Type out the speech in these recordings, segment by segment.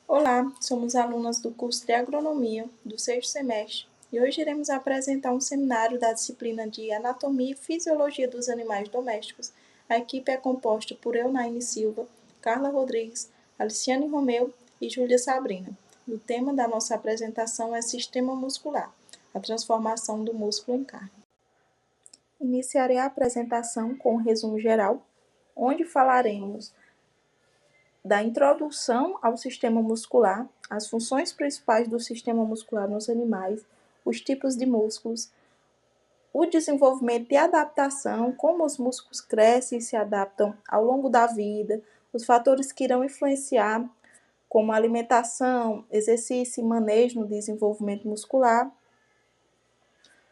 Olá, somos alunas do curso de Agronomia do sexto semestre e hoje iremos apresentar um seminário da disciplina de Anatomia e Fisiologia dos Animais Domésticos. A equipe é composta por Eunaine Silva, Carla Rodrigues, Aliciane Romeu e Júlia Sabrina. E o tema da nossa apresentação é Sistema Muscular, a transformação do músculo em carne. Iniciarei a apresentação com um resumo geral, onde falaremos da introdução ao sistema muscular, as funções principais do sistema muscular nos animais, os tipos de músculos, o desenvolvimento e adaptação, como os músculos crescem e se adaptam ao longo da vida, os fatores que irão influenciar, como alimentação, exercício e manejo no desenvolvimento muscular,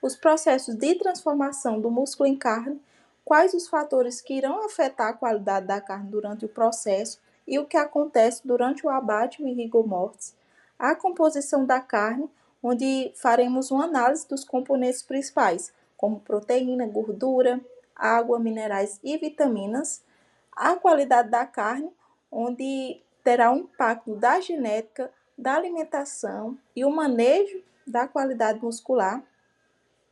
os processos de transformação do músculo em carne, quais os fatores que irão afetar a qualidade da carne durante o processo e o que acontece durante o abate e o rigor mortis, a composição da carne, onde faremos uma análise dos componentes principais, como proteína, gordura, água, minerais e vitaminas, a qualidade da carne, onde terá um impacto da genética, da alimentação e o manejo da qualidade muscular,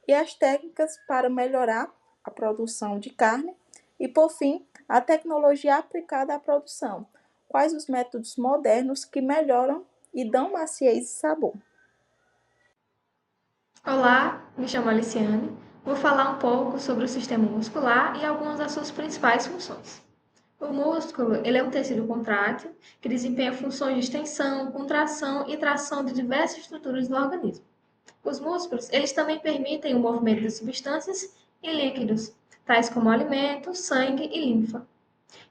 e as técnicas para melhorar a produção de carne e, por fim, a tecnologia aplicada à produção. Quais os métodos modernos que melhoram e dão maciez e sabor? Olá, me chamo Aliciane. Vou falar um pouco sobre o sistema muscular e algumas das suas principais funções. O músculo, ele é um tecido contrátil que desempenha funções de extensão, contração e tração de diversas estruturas do organismo. Os músculos, eles também permitem o movimento de substâncias e líquidos, tais como alimento, sangue e linfa.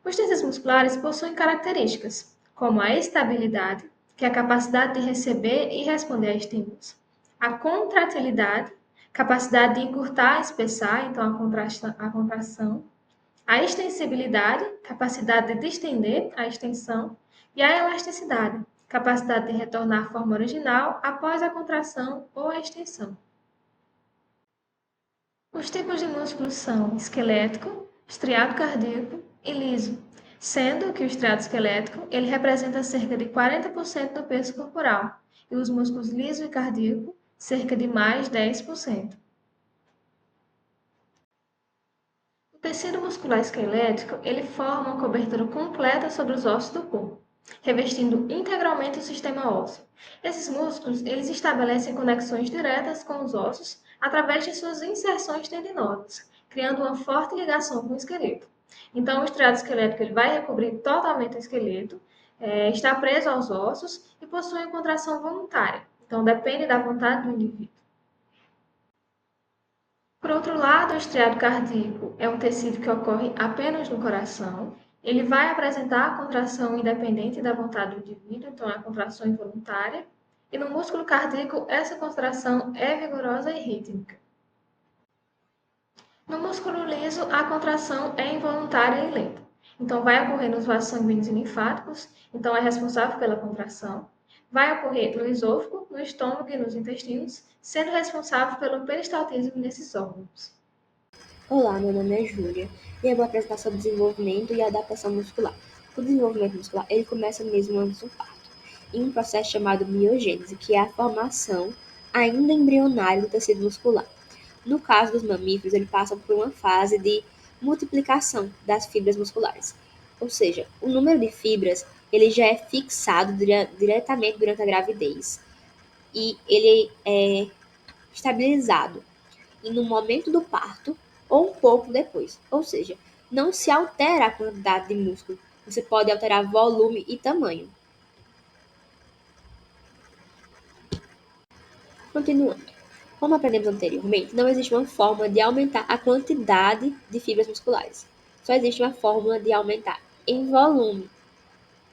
Os tecidos musculares possuem características, como a estabilidade, que é a capacidade de receber e responder a estímulos, a contratilidade, capacidade de encurtar e espessar, então a contração, a extensibilidade, capacidade de distender a extensão, e a elasticidade, capacidade de retornar à forma original após a contração ou a extensão. Os tipos de músculos são esquelético, estriado cardíaco e liso, sendo que o estriado esquelético ele representa cerca de 40% do peso corporal e os músculos liso e cardíaco cerca de mais 10%. O tecido muscular esquelético ele forma uma cobertura completa sobre os ossos do corpo, revestindo integralmente o sistema ósseo. Esses músculos eles estabelecem conexões diretas com os ossos através de suas inserções tendinosas, criando uma forte ligação com o esqueleto. Então, o estriado esquelético ele vai recobrir totalmente o esqueleto, está preso aos ossos e possui uma contração voluntária. Então, depende da vontade do indivíduo. Por outro lado, o estriado cardíaco é um tecido que ocorre apenas no coração. Ele vai apresentar a contração independente da vontade do indivíduo, então é a contração involuntária. E no músculo cardíaco, essa contração é vigorosa e rítmica. No músculo liso, a contração é involuntária e lenta. Então, vai ocorrer nos vasos sanguíneos e linfáticos, então é responsável pela contração. Vai ocorrer no esôfago, no estômago e nos intestinos, sendo responsável pelo peristaltismo nesses órgãos. Olá, meu nome é Júlia e eu vou apresentar sobre desenvolvimento e adaptação muscular. O desenvolvimento muscular ele começa mesmo antes do parto, em um processo chamado miogênese, que é a formação ainda embrionária do tecido muscular. No caso dos mamíferos, ele passa por uma fase de multiplicação das fibras musculares, ou seja, o número de fibras ele já é fixado diretamente durante a gravidez e ele é estabilizado e no momento do parto ou um pouco depois. Ou seja, não se altera a quantidade de músculo, você pode alterar volume e tamanho. Continuando. Como aprendemos anteriormente, não existe uma fórmula de aumentar a quantidade de fibras musculares. Só existe uma fórmula de aumentar em volume.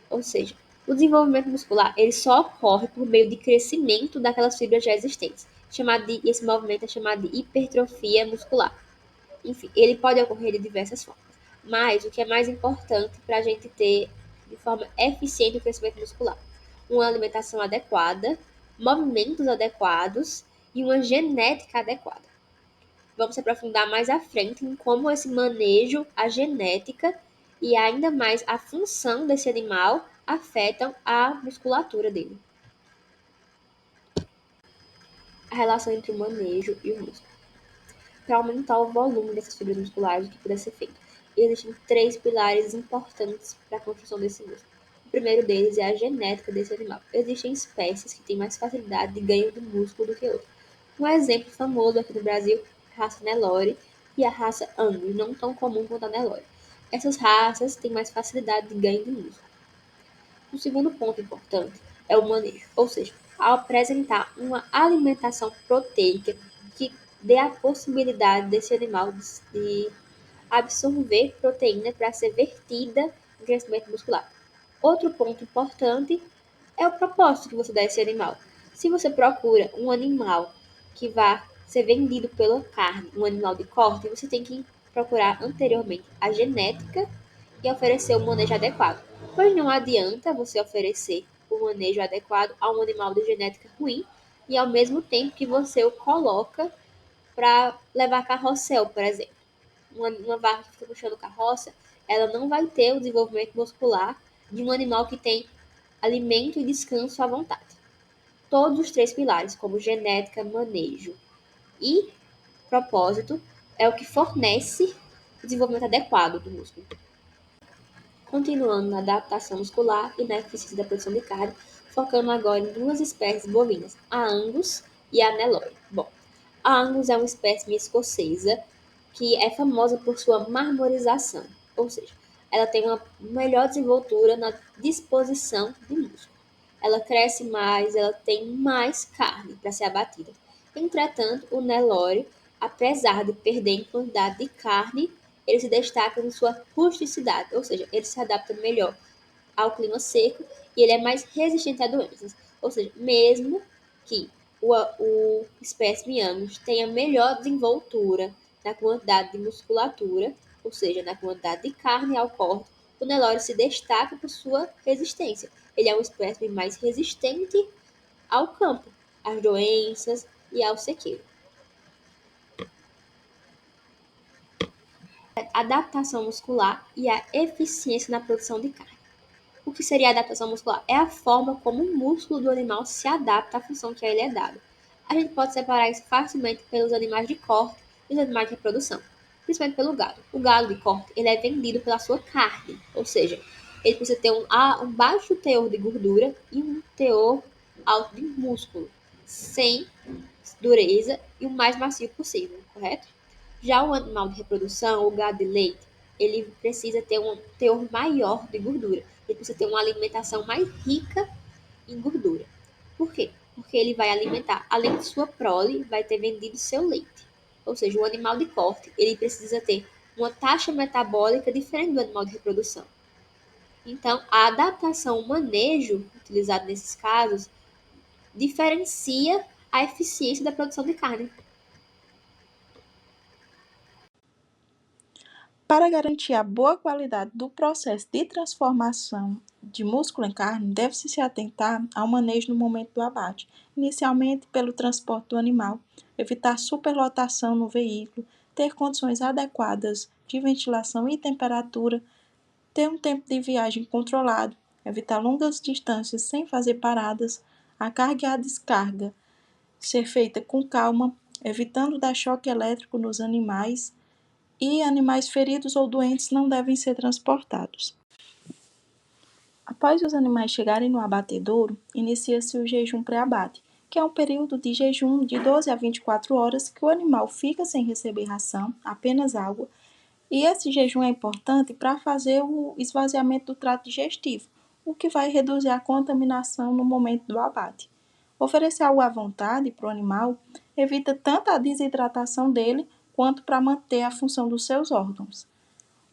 Ou seja, o desenvolvimento muscular ele só ocorre por meio de crescimento daquelas fibras já existentes. Esse movimento é chamado de hipertrofia muscular. Enfim, ele pode ocorrer de diversas formas. Mas o que é mais importante para a gente ter de forma eficiente o crescimento muscular? Uma alimentação adequada, movimentos adequados e uma genética adequada. Vamos se aprofundar mais à frente em como esse manejo, a genética e ainda mais a função desse animal afetam a musculatura dele. A relação entre o manejo e o músculo. Para aumentar o volume dessas fibras musculares, o que pode ser feito? Existem 3 pilares importantes para a construção desse músculo. O primeiro deles é a genética desse animal. Existem espécies que têm mais facilidade de ganho de músculo do que outras. Um exemplo famoso aqui no Brasil é a raça Nelore e a raça Angus, não tão comum quanto a Nelore. Essas raças têm mais facilidade de ganho de músculo. O segundo ponto importante é o manejo, ou seja, ao apresentar uma alimentação proteica que dê a possibilidade desse animal de absorver proteína para ser vertida em crescimento muscular. Outro ponto importante é o propósito que você dá a esse animal. Se você procura um animal que vá ser vendido pela carne, um animal de corte, você tem que procurar anteriormente a genética e oferecer um manejo adequado. Pois não adianta você oferecer o manejo adequado a um animal de genética ruim e ao mesmo tempo que você o coloca para levar carrossel, por exemplo. Uma vaca que fica puxando carroça, ela não vai ter o desenvolvimento muscular de um animal que tem alimento e descanso à vontade. Todos os 3 pilares, como genética, manejo e propósito, é o que fornece o desenvolvimento adequado do músculo. Continuando na adaptação muscular e na eficiência da produção de carne, focando agora em 2 espécies bovinas, a Angus e a Nelore. Bom, a Angus é uma espécie escocesa que é famosa por sua marmorização, ou seja, ela tem uma melhor desenvoltura na disposição de músculo. Ela cresce mais, ela tem mais carne para ser abatida. Entretanto, o Nelore, apesar de perder em quantidade de carne, ele se destaca em sua rusticidade, ou seja, ele se adapta melhor ao clima seco e ele é mais resistente a doenças. Ou seja, mesmo que o espécime Angus tenha melhor desenvoltura na quantidade de musculatura, ou seja, na quantidade de carne ao corte, o Nelore se destaca por sua resistência. Ele é um espécime mais resistente ao campo, às doenças e ao sequeiro. Adaptação muscular e a eficiência na produção de carne. O que seria a adaptação muscular? É a forma como o músculo do animal se adapta à função que a ele é dada. A gente pode separar isso facilmente pelos animais de corte e os animais de reprodução, principalmente pelo gado. O gado de corte ele é vendido pela sua carne, ou seja, ele precisa ter um baixo teor de gordura e um teor alto de músculo, sem dureza e o mais macio possível, correto? Já o animal de reprodução, o gado de leite, ele precisa ter um teor maior de gordura. Ele precisa ter uma alimentação mais rica em gordura. Por quê? Porque ele vai alimentar, além de sua prole, vai ter vendido seu leite. Ou seja, o animal de corte, ele precisa ter uma taxa metabólica diferente do animal de reprodução. Então, a adaptação, o manejo utilizado nesses casos, diferencia a eficiência da produção de carne. Para garantir a boa qualidade do processo de transformação de músculo em carne, deve-se se atentar ao manejo no momento do abate, inicialmente pelo transporte do animal, evitar superlotação no veículo, ter condições adequadas de ventilação e temperatura, ter um tempo de viagem controlado, evitar longas distâncias sem fazer paradas, a carga e a descarga ser feita com calma, evitando dar choque elétrico nos animais, e animais feridos ou doentes não devem ser transportados. Após os animais chegarem no abatedouro, inicia-se o jejum pré-abate, que é um período de jejum de 12 a 24 horas que o animal fica sem receber ração, apenas água, e esse jejum é importante para fazer o esvaziamento do trato digestivo, o que vai reduzir a contaminação no momento do abate. Oferecer água à vontade para o animal evita tanto a desidratação dele quanto para manter a função dos seus órgãos.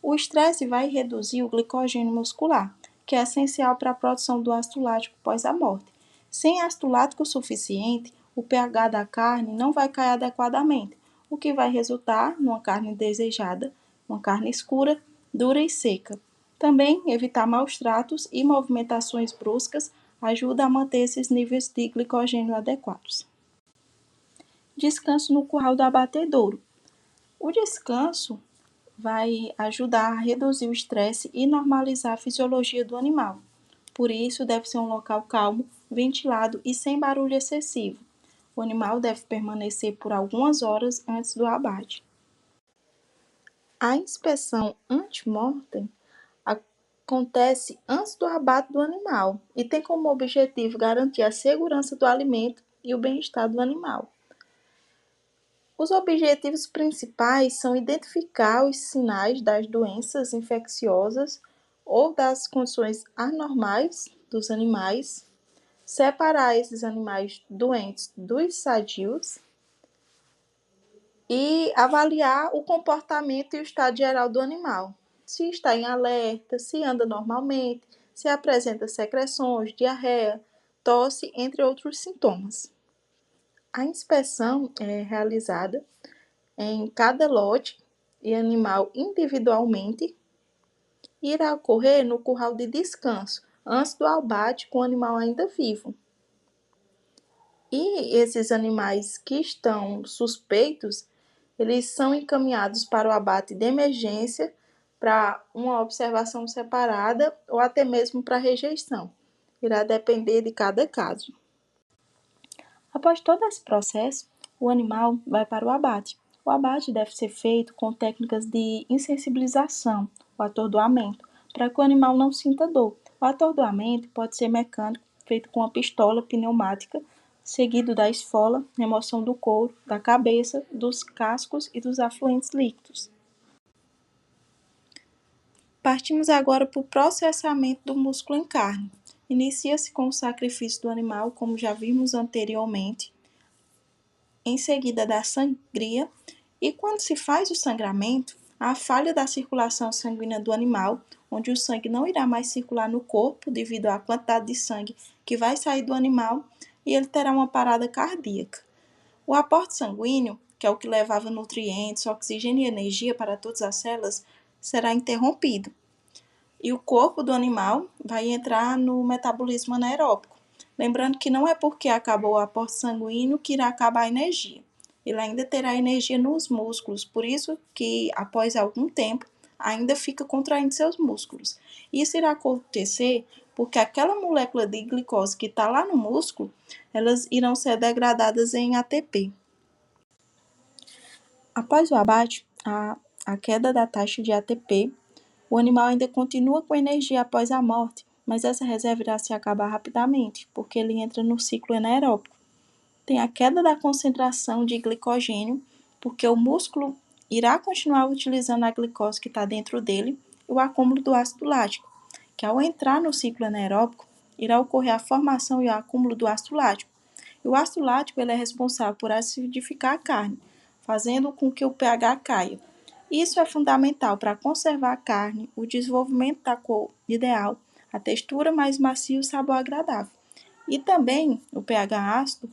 O estresse vai reduzir o glicogênio muscular, que é essencial para a produção do ácido lático pós a morte. Sem ácido lático suficiente, o pH da carne não vai cair adequadamente, o que vai resultar numa carne desejada, uma carne escura, dura e seca. Também evitar maus tratos e movimentações bruscas ajuda a manter esses níveis de glicogênio adequados. Descanso no curral do abatedouro. O descanso vai ajudar a reduzir o estresse e normalizar a fisiologia do animal. Por isso, deve ser um local calmo, ventilado e sem barulho excessivo. O animal deve permanecer por algumas horas antes do abate. A inspeção ante-mortem acontece antes do abate do animal e tem como objetivo garantir a segurança do alimento e o bem-estar do animal. Os objetivos principais são identificar os sinais das doenças infecciosas ou das condições anormais dos animais, separar esses animais doentes dos sadios e avaliar o comportamento e o estado geral do animal. Se está em alerta, se anda normalmente, se apresenta secreções, diarreia, tosse, entre outros sintomas. A inspeção é realizada em cada lote e animal individualmente e irá ocorrer no curral de descanso, antes do abate com o animal ainda vivo. E esses animais que estão suspeitos, eles são encaminhados para o abate de emergência, para uma observação separada ou até mesmo para rejeição. Irá depender de cada caso. Após todo esse processo, o animal vai para o abate. O abate deve ser feito com técnicas de insensibilização, o atordoamento, para que o animal não sinta dor. O atordoamento pode ser mecânico, feito com uma pistola pneumática, seguido da esfola, remoção do couro, da cabeça, dos cascos e dos afluentes líquidos. Partimos agora para o processamento do músculo em carne. Inicia-se com o sacrifício do animal, como já vimos anteriormente, em seguida da sangria, e quando se faz o sangramento, há falha da circulação sanguínea do animal, onde o sangue não irá mais circular no corpo devido à quantidade de sangue que vai sair do animal e ele terá uma parada cardíaca. O aporte sanguíneo, que é o que levava nutrientes, oxigênio e energia para todas as células, será interrompido. E o corpo do animal vai entrar no metabolismo anaeróbico. Lembrando que não é porque acabou o aporte sanguíneo que irá acabar a energia. Ele ainda terá energia nos músculos, por isso que após algum tempo ainda fica contraindo seus músculos. Isso irá acontecer porque aquela molécula de glicose que está lá no músculo, elas irão ser degradadas em ATP. Após o abate, a queda da taxa de ATP, o animal ainda continua com energia após a morte, mas essa reserva irá se acabar rapidamente, porque ele entra no ciclo anaeróbico. Tem a queda da concentração de glicogênio, porque o músculo irá continuar utilizando a glicose que está dentro dele, e o acúmulo do ácido lático, que ao entrar no ciclo anaeróbico, irá ocorrer a formação e o acúmulo do ácido lático. E o ácido lático ele é responsável por acidificar a carne, fazendo com que o pH caia. Isso é fundamental para conservar a carne, o desenvolvimento da cor ideal, a textura mais macia e o sabor agradável. E também o pH ácido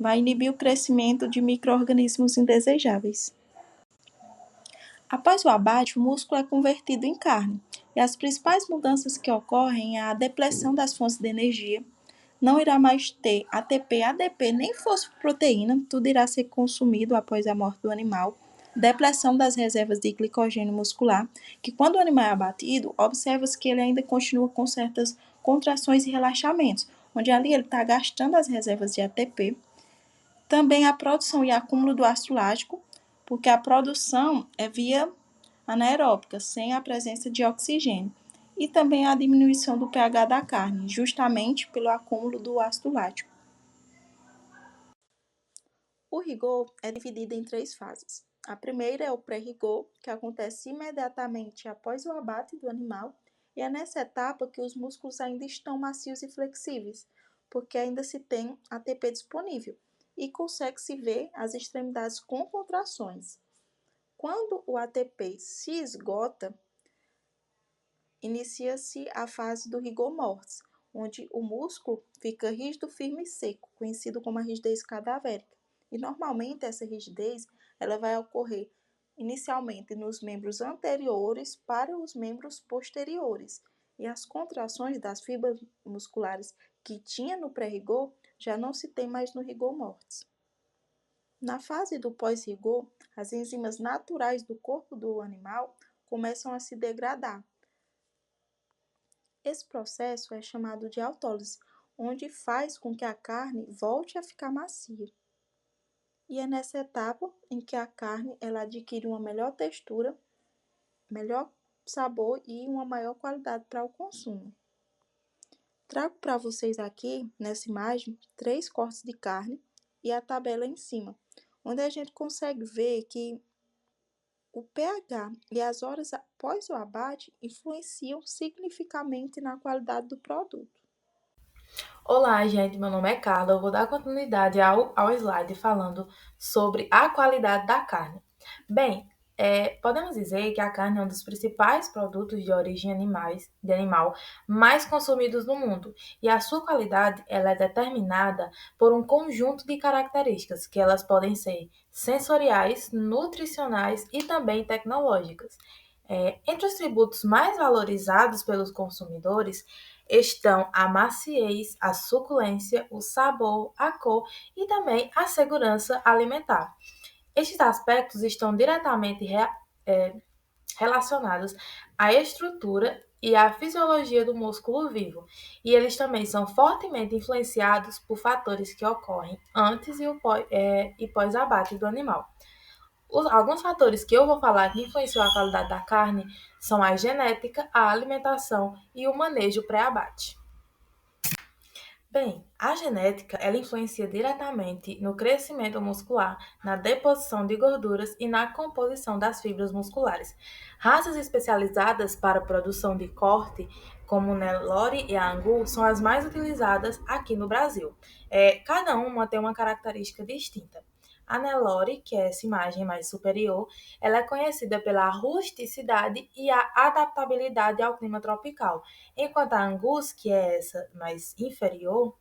vai inibir o crescimento de micro-organismos indesejáveis. Após o abate, o músculo é convertido em carne, e as principais mudanças que ocorrem é a depleção das fontes de energia, não irá mais ter ATP, ADP, nem fosfoproteína, tudo irá ser consumido após a morte do animal, depleção das reservas de glicogênio muscular, que quando o animal é abatido, observa-se que ele ainda continua com certas contrações e relaxamentos, onde ali ele está gastando as reservas de ATP. Também a produção e acúmulo do ácido lático, porque a produção é via anaeróbica, sem a presença de oxigênio. E também a diminuição do pH da carne, justamente pelo acúmulo do ácido lático. O rigor é dividido em 3 fases. A primeira é o pré-rigor, que acontece imediatamente após o abate do animal, e é nessa etapa que os músculos ainda estão macios e flexíveis, porque ainda se tem ATP disponível e consegue-se ver as extremidades com contrações. Quando o ATP se esgota, inicia-se a fase do rigor mortis, onde o músculo fica rígido, firme e seco, conhecido como a rigidez cadavérica. E normalmente essa rigidez ela vai ocorrer inicialmente nos membros anteriores para os membros posteriores. E as contrações das fibras musculares que tinha no pré-rigor já não se tem mais no rigor mortis. Na fase do pós-rigor, as enzimas naturais do corpo do animal começam a se degradar. Esse processo é chamado de autólise, onde faz com que a carne volte a ficar macia. E é nessa etapa em que a carne ela adquire uma melhor textura, melhor sabor e uma maior qualidade para o consumo. Trago para vocês aqui, nessa imagem, 3 cortes de carne e a tabela em cima, onde a gente consegue ver que o pH e as horas após o abate influenciam significativamente na qualidade do produto. Olá, gente, meu nome é Carla. Eu vou dar continuidade ao slide falando sobre a qualidade da carne. Bem, podemos dizer que a carne é um dos principais produtos de origem de animal mais consumidos no mundo, e a sua qualidade ela é determinada por um conjunto de características que elas podem ser sensoriais, nutricionais e também tecnológicas. Entre os tributos mais valorizados pelos consumidores estão a maciez, a suculência, o sabor, a cor e também a segurança alimentar. Estes aspectos estão diretamente relacionados à estrutura e à fisiologia do músculo vivo, e eles também são fortemente influenciados por fatores que ocorrem antes e pós-abate do animal. Alguns fatores que eu vou falar que influenciam a qualidade da carne são a genética, a alimentação e o manejo pré-abate. Bem, a genética ela influencia diretamente no crescimento muscular, na deposição de gorduras e na composição das fibras musculares. Raças especializadas para a produção de corte, como o Nelore e a Angus, são as mais utilizadas aqui no Brasil. Cada uma tem uma característica distinta. A Nelore, que é essa imagem mais superior, ela é conhecida pela rusticidade e a adaptabilidade ao clima tropical, enquanto a Angus, que é essa mais inferior,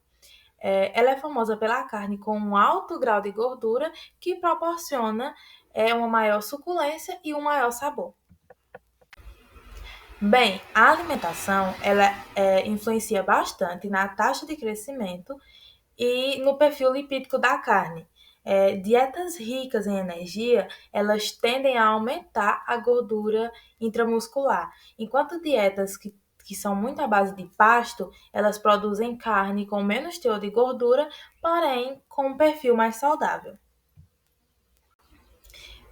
ela é famosa pela carne com um alto grau de gordura que proporciona uma maior suculência e um maior sabor. Bem, a alimentação ela influencia bastante na taxa de crescimento e no perfil lipídico da carne. Dietas ricas em energia, elas tendem a aumentar a gordura intramuscular, enquanto dietas que são muito à base de pasto, elas produzem carne com menos teor de gordura, porém com um perfil mais saudável.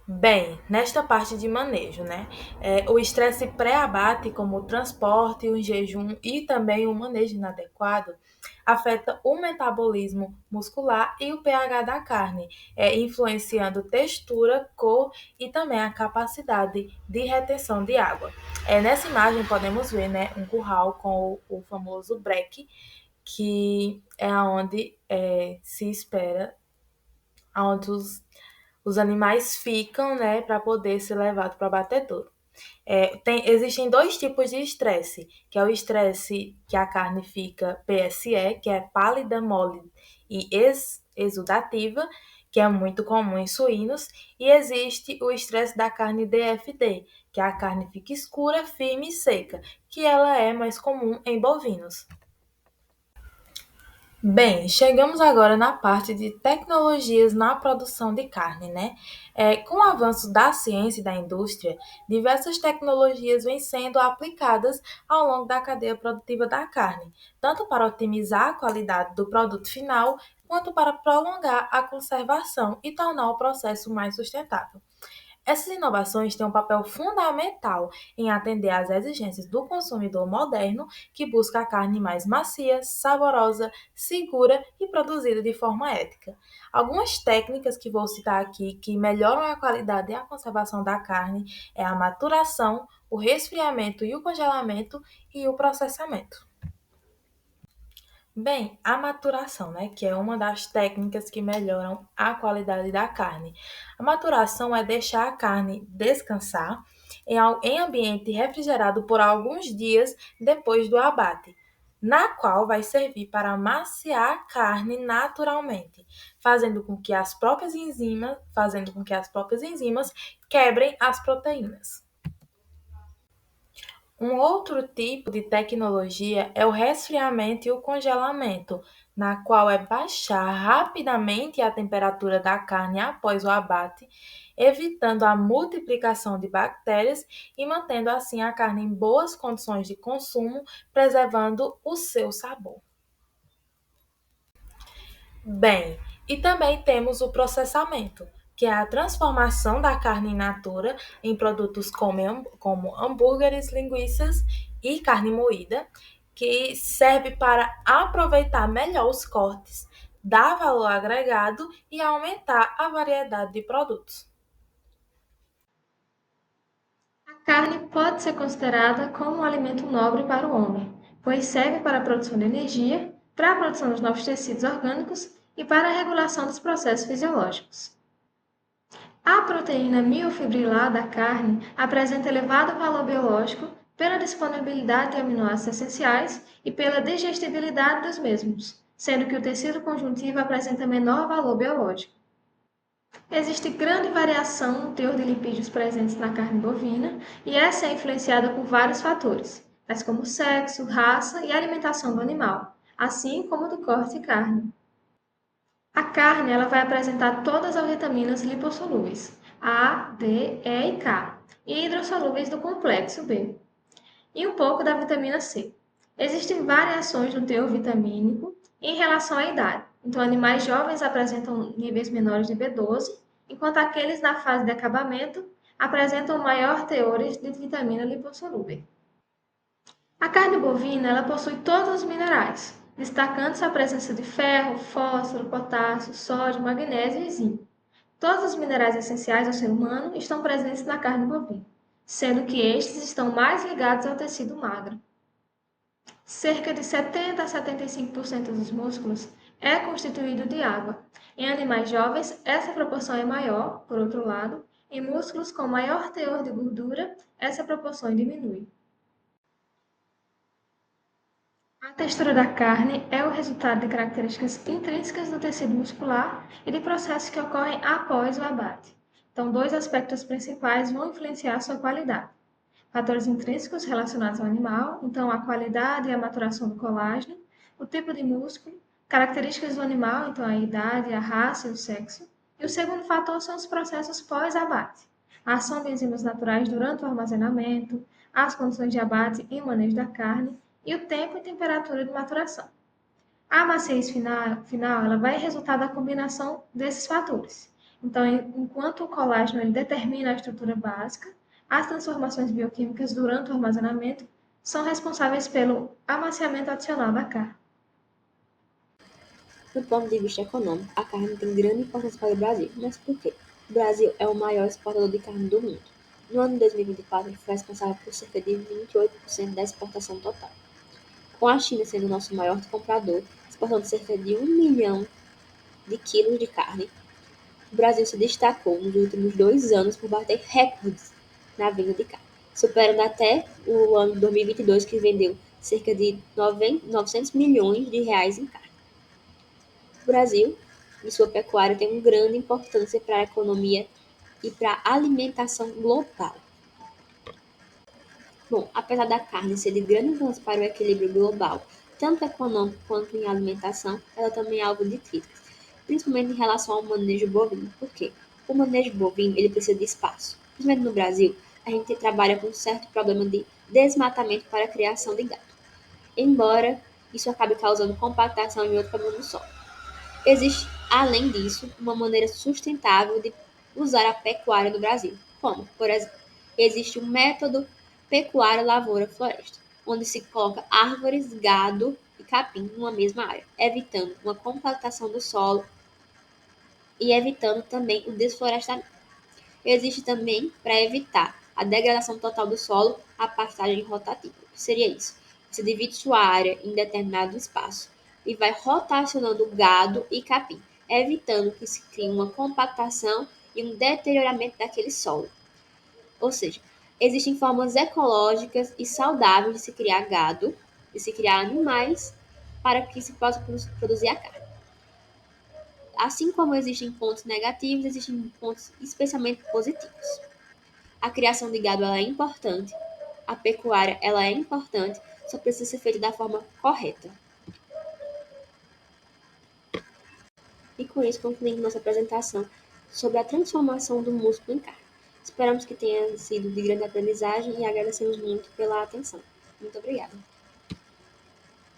Bem, nesta parte de manejo, né? O estresse pré-abate, como o transporte, o jejum e também o manejo inadequado, afeta o metabolismo muscular e o pH da carne, influenciando textura, cor e também a capacidade de retenção de água. Nessa imagem podemos ver, né, um curral com o famoso breque, que é onde se espera, onde os animais ficam, né, para poder ser levado para o abatedouro. Existem 2 tipos de estresse, que é o estresse que a carne fica PSE, que é pálida, mole e exudativa, que é muito comum em suínos, e existe o estresse da carne DFD, que a carne fica escura, firme e seca, que ela é mais comum em bovinos. Bem, chegamos agora na parte de tecnologias na produção de carne, né? Com o avanço da ciência e da indústria, diversas tecnologias vêm sendo aplicadas ao longo da cadeia produtiva da carne, tanto para otimizar a qualidade do produto final, quanto para prolongar a conservação e tornar o processo mais sustentável. Essas inovações têm um papel fundamental em atender às exigências do consumidor moderno, que busca a carne mais macia, saborosa, segura e produzida de forma ética. Algumas técnicas que vou citar aqui que melhoram a qualidade e a conservação da carne é a maturação, o resfriamento e o congelamento e o processamento. Bem, a maturação, né, que é uma das técnicas que melhoram a qualidade da carne. A maturação é deixar a carne descansar em ambiente refrigerado por alguns dias depois do abate, na qual vai servir para amaciar a carne naturalmente, fazendo com que as próprias enzimas quebrem as proteínas. Um outro tipo de tecnologia é o resfriamento e o congelamento, na qual é baixar rapidamente a temperatura da carne após o abate, evitando a multiplicação de bactérias e mantendo assim a carne em boas condições de consumo, preservando o seu sabor. Bem, e também temos o processamento, que é a transformação da carne in natura em produtos como hambúrgueres, linguiças e carne moída, que serve para aproveitar melhor os cortes, dar valor agregado e aumentar a variedade de produtos. A carne pode ser considerada como um alimento nobre para o homem, pois serve para a produção de energia, para a produção dos novos tecidos orgânicos e para a regulação dos processos fisiológicos. A proteína miofibrilar da carne apresenta elevado valor biológico pela disponibilidade de aminoácidos essenciais e pela digestibilidade dos mesmos, sendo que o tecido conjuntivo apresenta menor valor biológico. Existe grande variação no teor de lipídios presentes na carne bovina e essa é influenciada por vários fatores, tais como sexo, raça e alimentação do animal, assim como do corte e carne. A carne ela vai apresentar todas as vitaminas lipossolúveis, A, D, E e K, e hidrossolúveis do complexo B, e um pouco da vitamina C. Existem variações no teor vitamínico em relação à idade. Então, animais jovens apresentam níveis menores de B12, enquanto aqueles na fase de acabamento apresentam maior teores de vitamina lipossolúvel. A carne bovina ela possui todos os minerais, destacando-se a presença de ferro, fósforo, potássio, sódio, magnésio e zinco. Todos os minerais essenciais ao ser humano estão presentes na carne bovina, sendo que estes estão mais ligados ao tecido magro. Cerca de 70 a 75% dos músculos é constituído de água. Em animais jovens, essa proporção é maior, por outro lado, em músculos com maior teor de gordura, essa proporção diminui. A textura da carne é o resultado de características intrínsecas do tecido muscular e de processos que ocorrem após o abate. Então, dois aspectos principais vão influenciar sua qualidade. Fatores intrínsecos relacionados ao animal, então a qualidade e a maturação do colágeno, o tipo de músculo, características do animal, então a idade, a raça e o sexo. E o segundo fator são os processos pós-abate. A ação de enzimas naturais durante o armazenamento, as condições de abate e manejo da carne e o tempo e temperatura de maturação. A maciez final ela vai resultar da combinação desses fatores. Então, enquanto o colágeno ele determina a estrutura básica, as transformações bioquímicas durante o armazenamento são responsáveis pelo amaciamento adicional da carne. Do ponto de vista econômico, a carne tem grande importância para o Brasil. Mas por quê? O Brasil é o maior exportador de carne do mundo. No ano de 2024, ele foi responsável por cerca de 28% da exportação total, com a China sendo o nosso maior comprador, exportando cerca de 1 milhão de quilos de carne. O Brasil se destacou nos últimos 2 anos por bater recordes na venda de carne, superando até o ano de 2022, que vendeu cerca de 900 milhões de reais em carne. O Brasil e sua pecuária têm uma grande importância para a economia e para a alimentação global. Bom, apesar da carne ser de grande importância para o equilíbrio global, tanto econômico quanto em alimentação, ela também é alvo de críticas, principalmente em relação ao manejo bovino. Por quê? O manejo bovino ele precisa de espaço. Principalmente no Brasil, a gente trabalha com um certo problema de desmatamento para a criação de gado, embora isso acabe causando compactação e outro problema no solo. Existe, além disso, uma maneira sustentável de usar a pecuária no Brasil. Como, por exemplo, existe um método pecuária lavoura-floresta, onde se coloca árvores, gado e capim numa mesma área, evitando uma compactação do solo e evitando também o desflorestamento. Existe também, para evitar a degradação total do solo, a pastagem rotativa. O que seria isso? Você divide sua área em determinado espaço e vai rotacionando gado e capim, evitando que se crie uma compactação e um deterioramento daquele solo. Ou seja, existem formas ecológicas e saudáveis de se criar gado, de se criar animais, para que se possa produzir a carne. Assim como existem pontos negativos, existem pontos especialmente positivos. A criação de gado ela é importante, A pecuária, ela é importante, só precisa ser feita da forma correta. E com isso concluímos nossa apresentação sobre a transformação do músculo em carne. Esperamos que tenha sido de grande aprendizagem e agradecemos muito pela atenção. Muito obrigada.